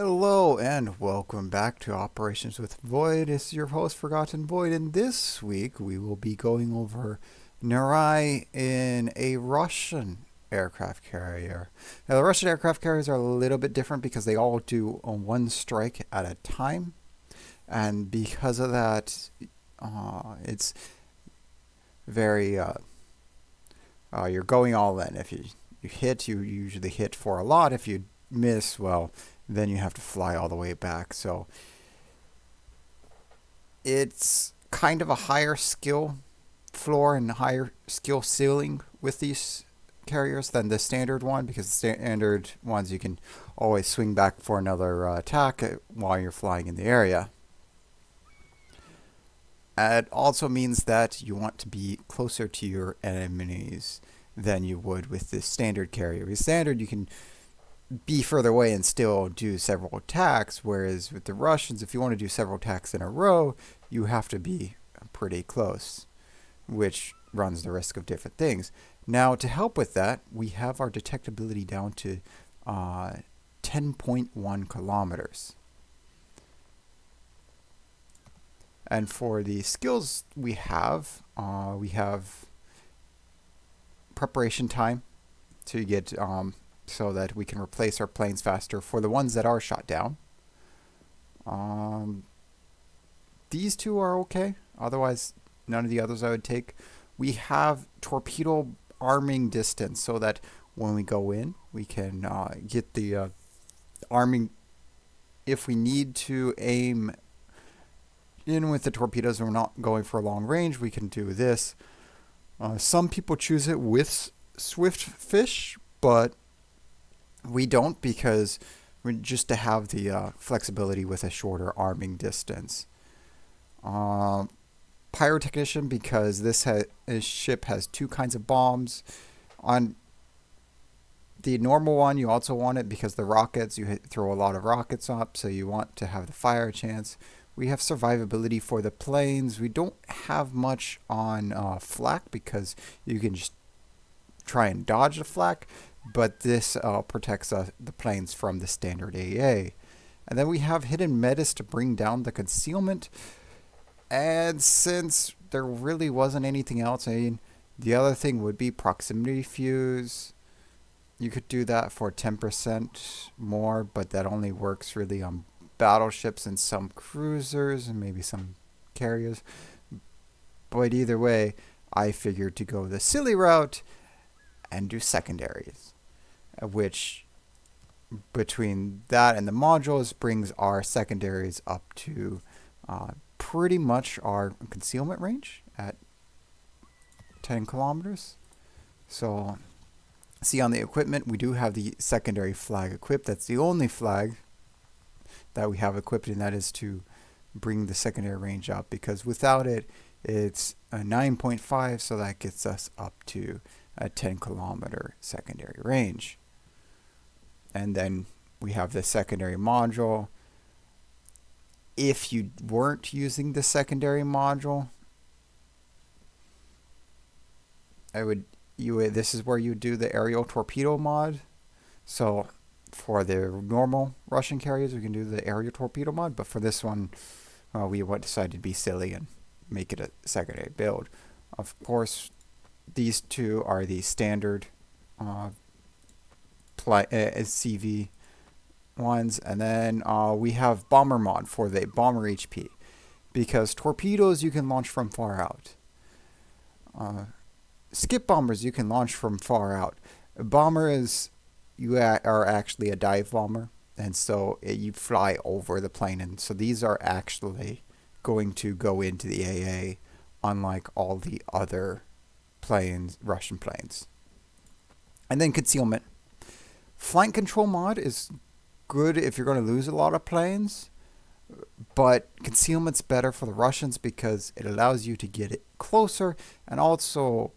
Hello and welcome back to Operations with Void. This is your host, Forgotten Void, and this week we will be going over Narai in a Russian aircraft carrier. Now, the Russian aircraft carriers are a little bit different because they all do one strike at a time, and because of that, it's very you're going all in. If you hit, you usually hit for a lot. If you miss, well, then you have to fly all the way back. So it's kind of a higher skill floor and higher skill ceiling with these carriers than the standard one, because the standard ones you can always swing back for another attack while you're flying in the area. It also means that you want to be closer to your enemies than you would with the standard carrier. With standard, you can be further away and still do several attacks, whereas with the Russians, if you want to do several attacks in a row, you have to be pretty close, which runs the risk of different things. Now, to help with that, we have our detectability down to 10.1 kilometers. And for the skills we have preparation time to get so that we can replace our planes faster for the ones that are shot down. These two are okay. Otherwise, none of the others I would take. We have torpedo arming distance, so that when we go in, we can get the arming. If we need to aim in with the torpedoes and we're not going for a long range, we can do this. Some people choose it with Swift Fish, but we don't, because we just to have the flexibility with a shorter arming distance. Pyrotechnician, because this ship has two kinds of bombs. On the normal one, you also want it because the rockets, you throw a lot of rockets up, so you want to have the fire chance. We have survivability for the planes. We don't have much on flak, because you can just try and dodge the flak, but this protects the planes from the standard AA. And then we have hidden metas to bring down the concealment. And since there really wasn't anything else, I mean, the other thing would be proximity fuse. You could do that for 10% more, but that only works really on battleships and some cruisers and maybe some carriers. But either way, I figured to go the silly route and do secondaries, which between that and the modules brings our secondaries up to pretty much our concealment range at 10 kilometers. So see, on the equipment, we do have the secondary flag equipped. That's the only flag that we have equipped, and that is to bring the secondary range up, because without it, it's a 9.5, so that gets us up to a 10 kilometer secondary range. And then we have the secondary module. If you weren't using the secondary module, this is where you do the aerial torpedo mod. So for the normal Russian carriers, we can do the aerial torpedo mod, but for this one, we decided to be silly and make it a secondary build. Of course, these two are the standard CV ones, and then we have bomber mod for the bomber HP, because torpedoes you can launch from far out. Skip bombers you can launch from far out. Bomber is, you are actually a dive bomber, and so you fly over the plane, and so these are actually going to go into the AA, unlike all the other planes, Russian planes. And then concealment. Flank control mod is good if you're going to lose a lot of planes, but concealment's better for the Russians because it allows you to get it closer, and also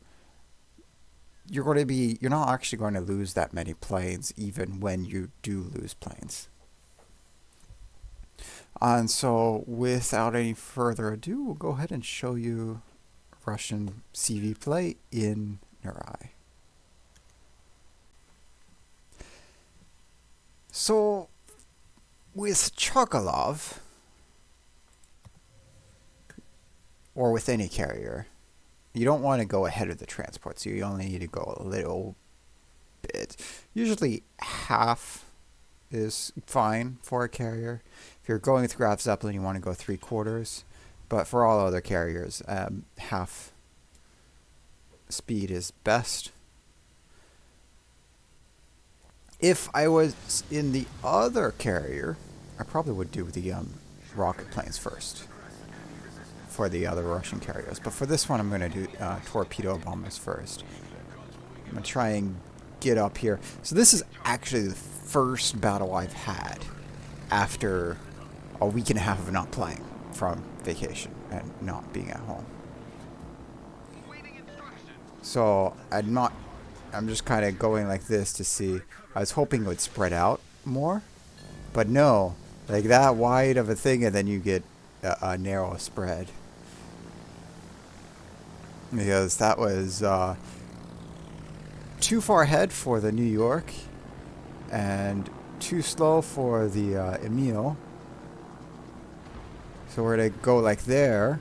you're not actually going to lose that many planes even when you do lose planes. And so without any further ado, we'll go ahead and show you Russian CV play in Narai. So with Chkalov, or with any carrier, you don't want to go ahead of the transport, so you only need to go a little bit. Usually half is fine for a carrier. If you're going with Graf Zeppelin, you want to go 3/4, but for all other carriers, half speed is best. If I was in the other carrier, I probably would do the rocket planes first for the other Russian carriers. But for this one, I'm going to do torpedo bombers first. I'm going to try and get up here. So this is actually the first battle I've had after a week and a half of not playing from vacation and not being at home. So I'm just kind of going like this to see. I was hoping it would spread out more, but no, like that wide of a thing, and then you get a narrow spread. Because that was too far ahead for the New York and too slow for the Emil. So we're going to go like there.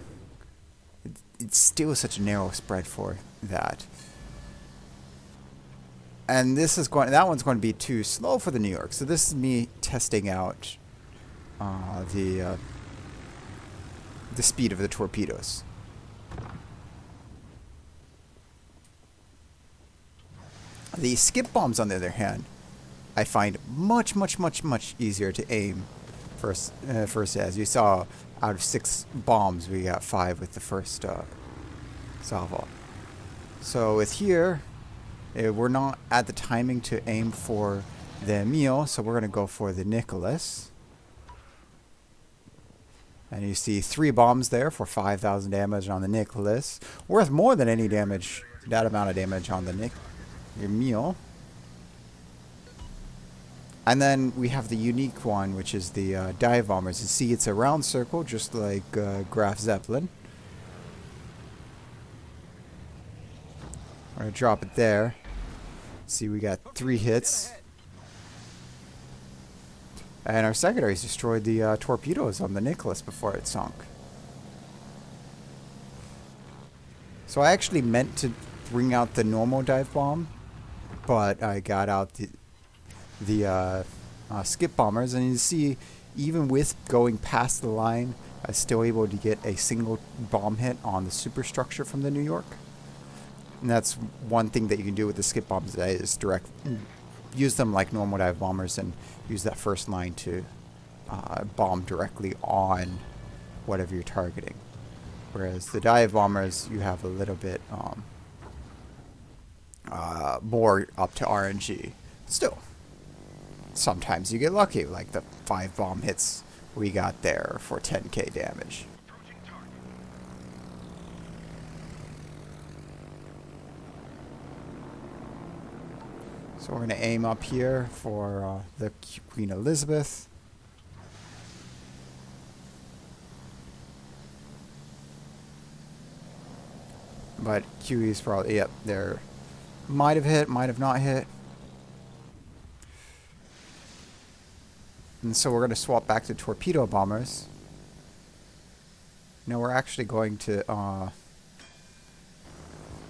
It's still such a narrow spread for that. And that one's going to be too slow for the New York. So this is me testing out the speed of the torpedoes. The skip bombs, on the other hand, I find much easier to aim first. As you saw, out of 6 bombs, we got 5 with the first salvo. So with here, we're not at the timing to aim for the Emil, so we're going to go for the Nicholas. And you see 3 bombs there for 5,000 damage on the Nicholas. Worth more than any damage, that amount of damage on the Emil. And then we have the unique one, which is the dive bombers. You see it's a round circle, just like Graf Zeppelin. I'm going to drop it there. See, we got 3 hits. And our secondaries destroyed the torpedoes on the Nicholas before it sunk. So I actually meant to bring out the normal dive bomb, but I got out the skip bombers, and you see, even with going past the line, I was still able to get a single bomb hit on the superstructure from the New York. And that's one thing that you can do with the skip bombs, is use them like normal dive bombers and use that first line to bomb directly on whatever you're targeting. Whereas the dive bombers, you have a little bit more up to RNG. Still, sometimes you get lucky, like the 5 bomb hits we got there for 10k damage. So we're going to aim up here for the Queen Elizabeth. But QE's probably, yep, they're might have hit, might have not hit. And so we're going to swap back to torpedo bombers. No, we're actually going to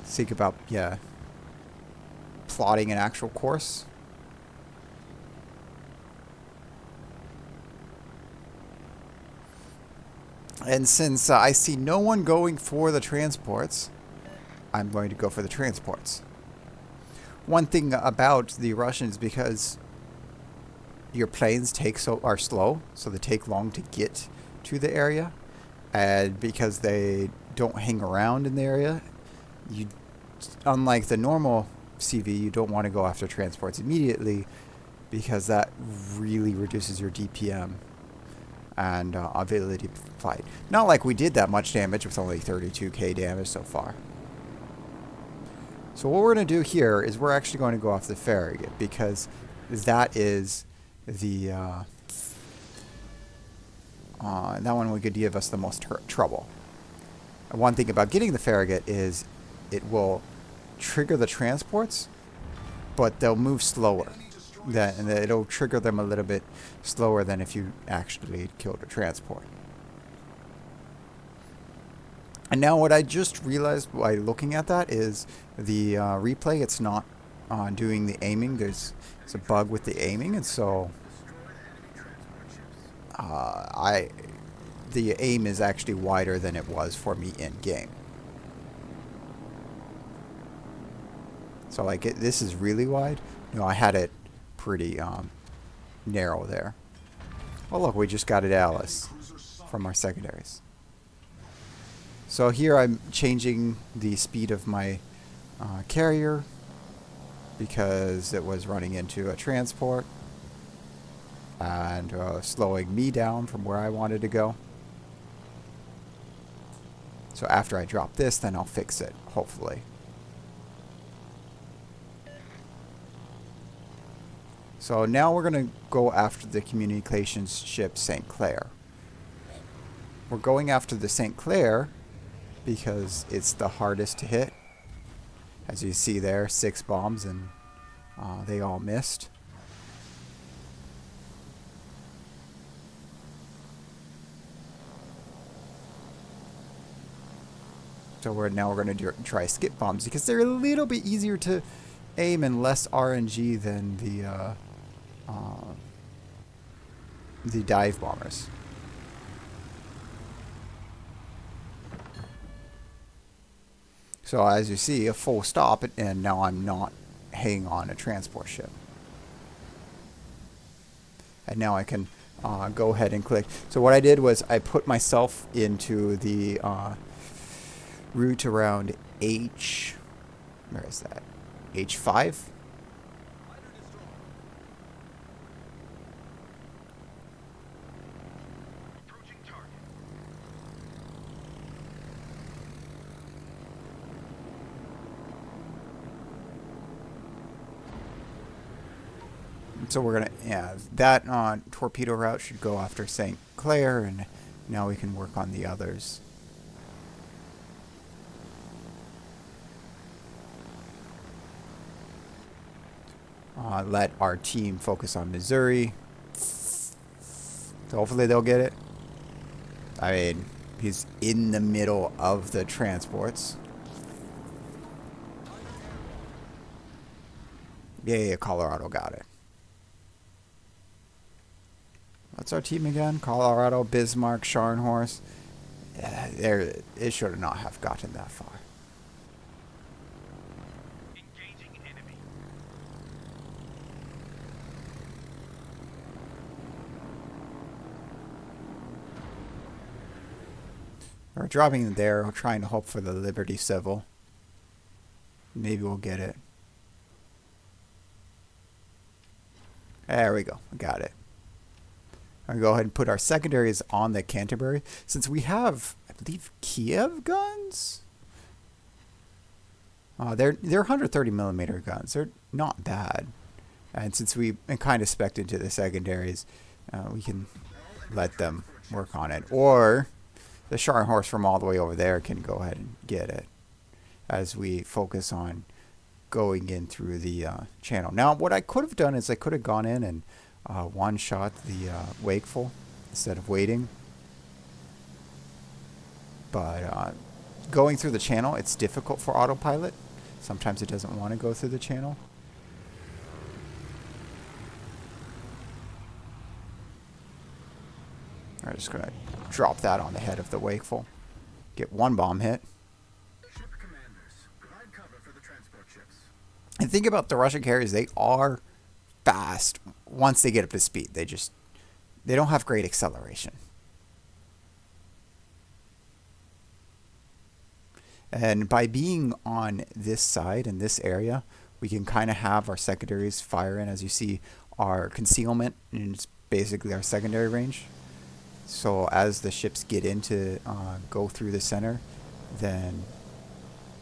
think about, plotting an actual course. And since I see no one going for the transports, I'm going to go for the transports. One thing about the Russians, because your planes are slow, so they take long to get to the area, and because they don't hang around in the area, unlike the normal CV, you don't want to go after transports immediately, because that really reduces your DPM and ability to fight. Not like we did that much damage with only 32k damage so far. So what we're going to do here is we're actually going to go off the Farragut, because that is the that one would give us the most trouble. And one thing about getting the Farragut is it will trigger the transports, but they'll move slower. that, and it'll trigger them a little bit slower than if you actually killed a transport. And now what I just realized by looking at that is the replay, it's not doing the aiming. There's a bug with the aiming, and so the aim is actually wider than it was for me in game. So like this is really wide. No, I had it pretty narrow there. Oh look, we just got it Alice from our secondaries. So here I'm changing the speed of my carrier because it was running into a transport and slowing me down from where I wanted to go. So after I drop this, then I'll fix it, hopefully. So now we're going to go after the communications ship St. Clair. We're going after the St. Clair because it's the hardest to hit. As you see there, 6 bombs and they all missed. So now we're going to try skip bombs because they're a little bit easier to aim and less RNG than the dive bombers. So as you see, a full stop, and now I'm not hanging on a transport ship. And now I can go ahead and click. So what I did was I put myself into the route around H. Where is that? H5. So we're gonna, yeah, that torpedo route should go after St. Clair, and now we can work on the others. Let our team focus on Missouri. So hopefully they'll get it. I mean, he's in the middle of the transports. Yeah, Colorado got it. What's our team again? Colorado, Bismarck, Scharnhorst. It should not have gotten that far. Engaging enemy. We're dropping it there. We're trying to hope for the Liberty Civil. Maybe we'll get it. There we go. We got it. I'm going to go ahead and put our secondaries on the Canterbury. Since we have, I believe, Kiev guns? They're 130 millimeter guns. They're not bad. And since we kind of spec'd into the secondaries, we can let them work on it. Or the Scharnhorst from all the way over there can go ahead and get it as we focus on going in through the channel. Now, what I could have done is I could have gone in and one-shot the Wakeful instead of waiting. But going through the channel, it's difficult for autopilot. Sometimes it doesn't want to go through the channel. I'm just going to drop that on the head of the Wakeful. Get one bomb hit. Ship commanders, provide cover for the transport ships. And think about the Russian carriers. They are fast once they get up to speed. They don't have great acceleration. And by being on this side in this area, we can kind of have our secondaries fire in. As you see, our concealment is basically our secondary range. So as the ships get into go through the center, then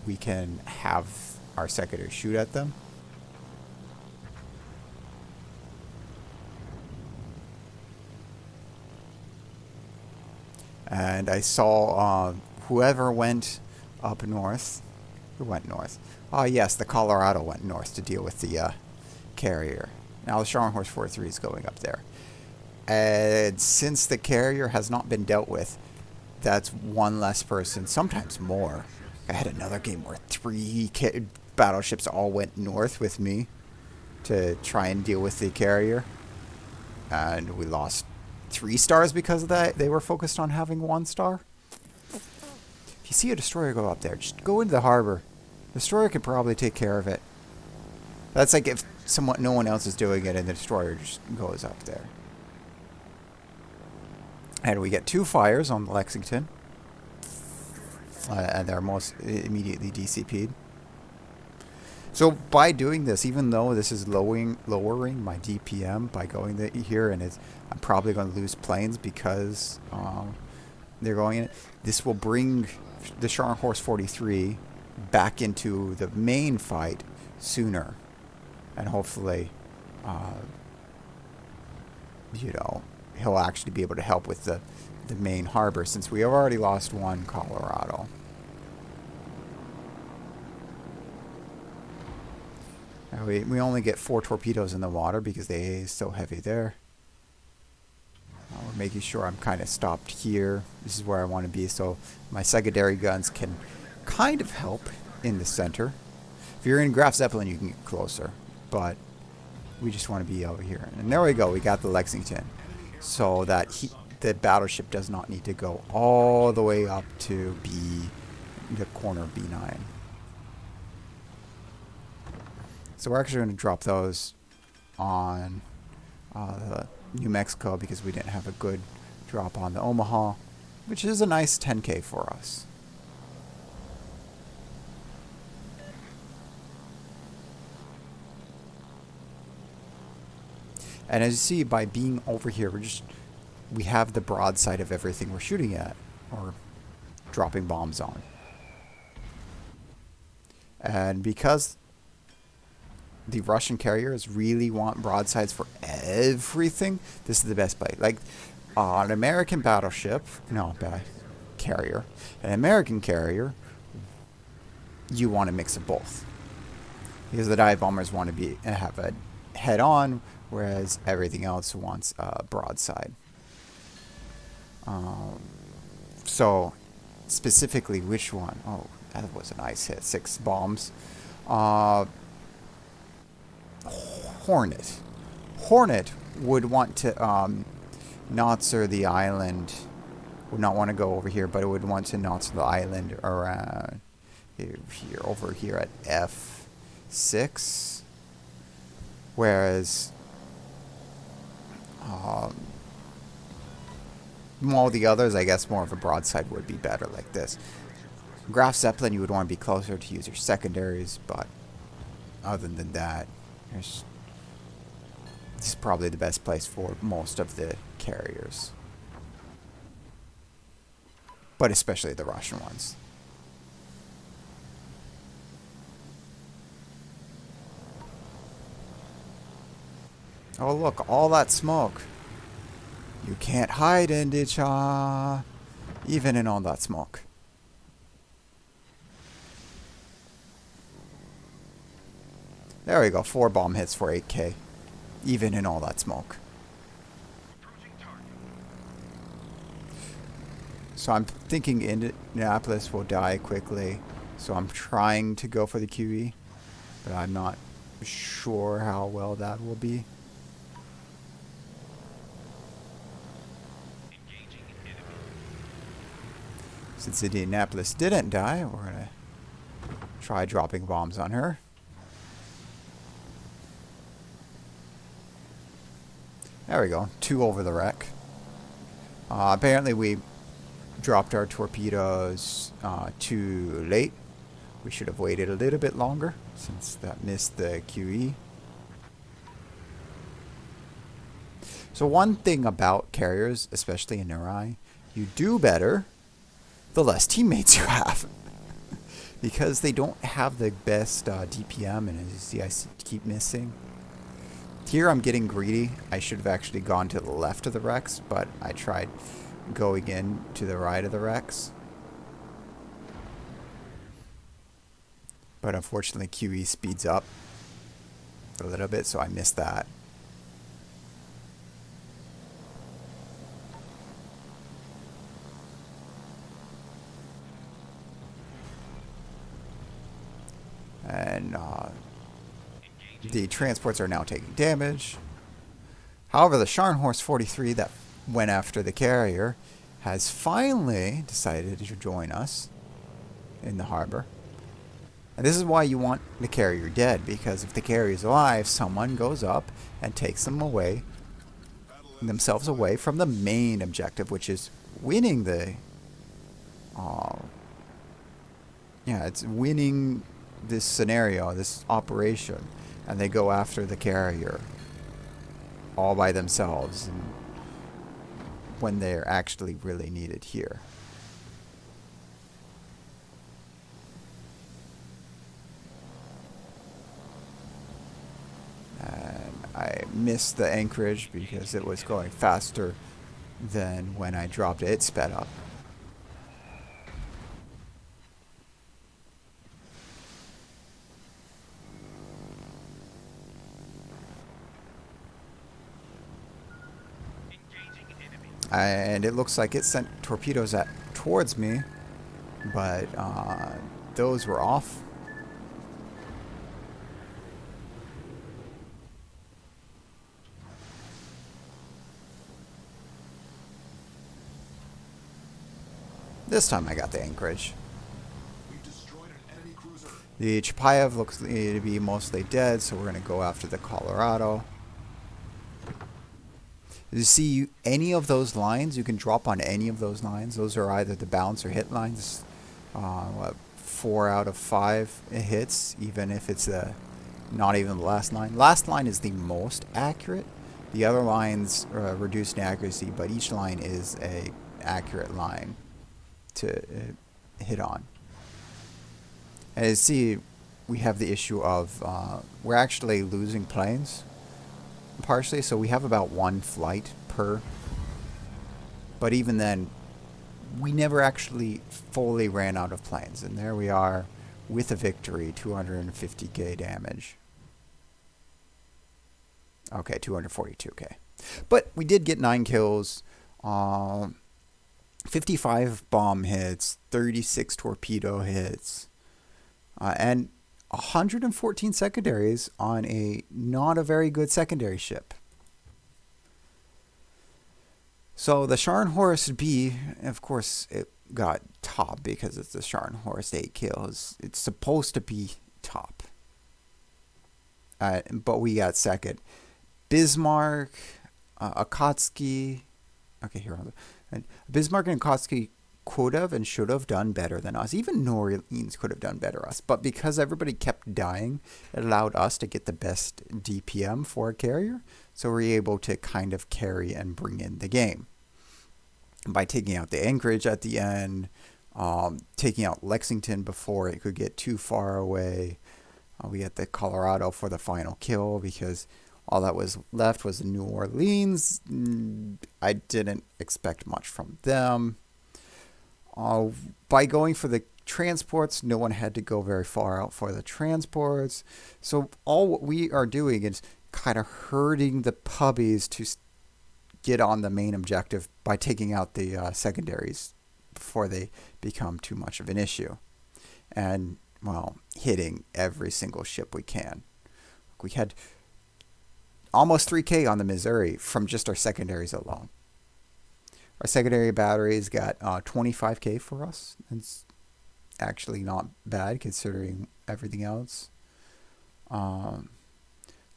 we can have our secondary shoot at them. And I saw whoever went up north. Who went north? Oh, yes, the Colorado went north to deal with the carrier. Now the Scharnhorst 43 is going up there. And since the carrier has not been dealt with, that's one less person, sometimes more. I had another game where three battleships all went north with me to try and deal with the carrier. And we lost 3 stars because of that. They were focused on having 1 star. If you see a destroyer go up there, just go into the harbor. The destroyer can probably take care of it. That's like if no one else is doing it and the destroyer just goes up there. And we get 2 fires on the Lexington. And they're most immediately DCP'd. So by doing this, even though this is lowering my DPM by going here, and I'm probably going to lose planes because they're going in it, this will bring the Scharnhorst 43 back into the main fight sooner. And hopefully, he'll actually be able to help with the main harbor, since we have already lost 1 Colorado. We only get 4 torpedoes in the water because the AA is so heavy there. We're making sure I'm kind of stopped here. This is where I want to be, so my secondary guns can kind of help in the center. If you're in Graf Zeppelin, you can get closer, but we just want to be over here. And there we go. We got the Lexington, so that the battleship does not need to go all the way up to the corner of B9. So we're actually going to drop those on New Mexico because we didn't have a good drop on the Omaha, which is a nice 10K for us. And as you see, by being over here, we have the broadside of everything we're shooting at or dropping bombs on. And because the Russian carriers really want broadsides for everything, this is the best play. Like an American battleship, carrier, an American carrier, you want a mix of both, because the dive bombers want to have a head-on, whereas everything else wants a broadside. So specifically, which one? Oh, that was a nice hit. 6 bombs. Hornet would want to Nautzer the island. Would not want to go over here, but it would want to Nautzer the island around over here at F6. Whereas all the others, I guess more of a broadside would be better like this. Graf Zeppelin, you would want to be closer to use your secondaries, but other than that, this is probably the best place for most of the carriers, but especially the Russian ones. Oh look, all that smoke. You can't hide in it, even in all that smoke. There we go, 4 bomb hits for 8K, even in all that smoke. So I'm thinking Indianapolis will die quickly, so I'm trying to go for the QE, but I'm not sure how well that will be. Since Indianapolis didn't die, we're going to try dropping bombs on her. There we go, 2 over the wreck. Apparently we dropped our torpedoes too late. We should have waited a little bit longer since that missed the QE. So one thing about carriers, especially in Narai, you do better the less teammates you have. Because they don't have the best DPM, and as you see, I keep missing. Here I'm getting greedy. I should have actually gone to the left of the wrecks, but I tried going in to the right of the wrecks. But unfortunately QE speeds up a little bit, so I missed that. transports are now taking damage. However, the Scharnhorst 43 that went after the carrier has finally decided to join us in the harbor. And this is why you want the carrier dead, because if the carrier is alive, someone goes up and takes themselves away from the main objective, which is winning the it's winning this scenario, this operation, and they go after the carrier all by themselves, and when they're actually really needed here. And I missed the anchorage because it was going faster than when I dropped it. It sped up. And it looks like it sent torpedoes towards me, but those were off. This time I got the anchorage. The Chapayev looks to be mostly dead, so we're going to go after the Colorado. You see any of those lines, you can drop on any of those lines. Those are either the bounce or hit lines. 4 out of 5 hits, even if it's not even the last line. Last line is the most accurate. The other lines reduce in accuracy, but each line is a accurate line to hit on. And you see, we have the issue of we're actually losing planes. Partially, so we have about 1 flight per, but even then we never actually fully ran out of planes, and there we are with a victory. 250k damage. Okay, 242k, but we did get 9 kills, 55 bomb hits, 36 torpedo hits, and 114 secondaries on a not a very good secondary ship. So the Scharnhorst B, of course, it got top because it's the Scharnhorst 8 kills. It's supposed to be top. But we got second. Bismarck, Akatsuki. Okay, here. Bismarck and Akatsuki could have and should have done better than us. Even New Orleans could have done better us. But because everybody kept dying, it allowed us to get the best DPM for a carrier. So we're able to kind of carry and bring in the game. By taking out the anchorage at the end, taking out Lexington before it could get too far away. We had the Colorado for the final kill because all that was left was New Orleans. I didn't expect much from them. By going for the transports, no one had to go very far out for the transports. So all what we are doing is kind of hurting the puppies to get on the main objective by taking out the secondaries before they become too much of an issue. And, well, hitting every single ship we can. We had almost 3K on the Missouri from just our secondaries alone. Our secondary batteries got 25K for us. It's actually not bad considering everything else. Our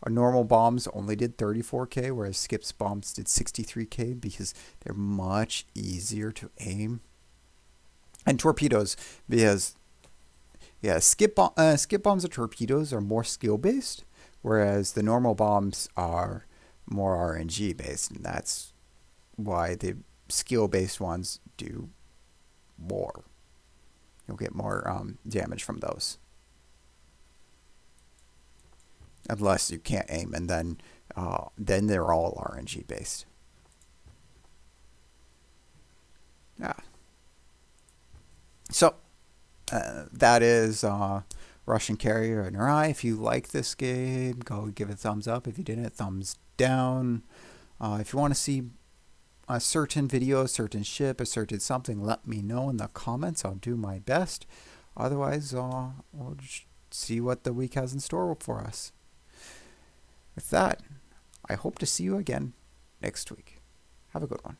normal bombs only did 34K, whereas Skip's bombs did 63K because they're much easier to aim. And torpedoes, because Skip bombs and torpedoes are more skill based, whereas the normal bombs are more RNG based, and that's why the skill-based ones do more. You'll get more damage from those. Unless you can't aim, and then they're all RNG based. Yeah. So that is Russian carrier Narai. If you like this game, go give it a thumbs up. If you didn't, thumbs down. If you want to see a certain video, a certain ship, a certain something, let me know in the comments. I'll do my best. Otherwise, we'll just see what the week has in store for us. With that, I hope to see you again next week. Have a good one.